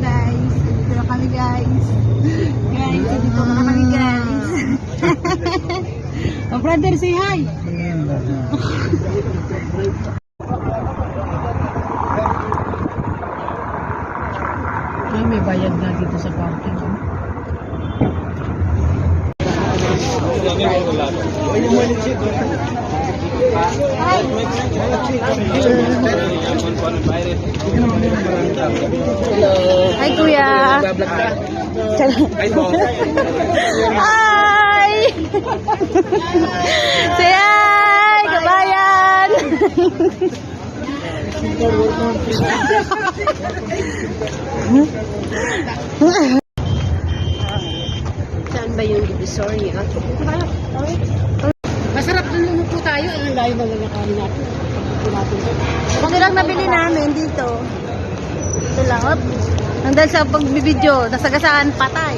guys. Dito na kami guys. Guys, dito na kami guys. Oh, brother, say hi. Ay, may bayad na dito sa parking. Hi, kuya. Hi! Say hi, kabayan! Saan ba yung divisory? Masarap dun po tayo. Ang layo na lalakarin natin. Ito lang nabili namin dito. Ito lang. Op. Nandang sa pagbibidyo, nasagasaan patay.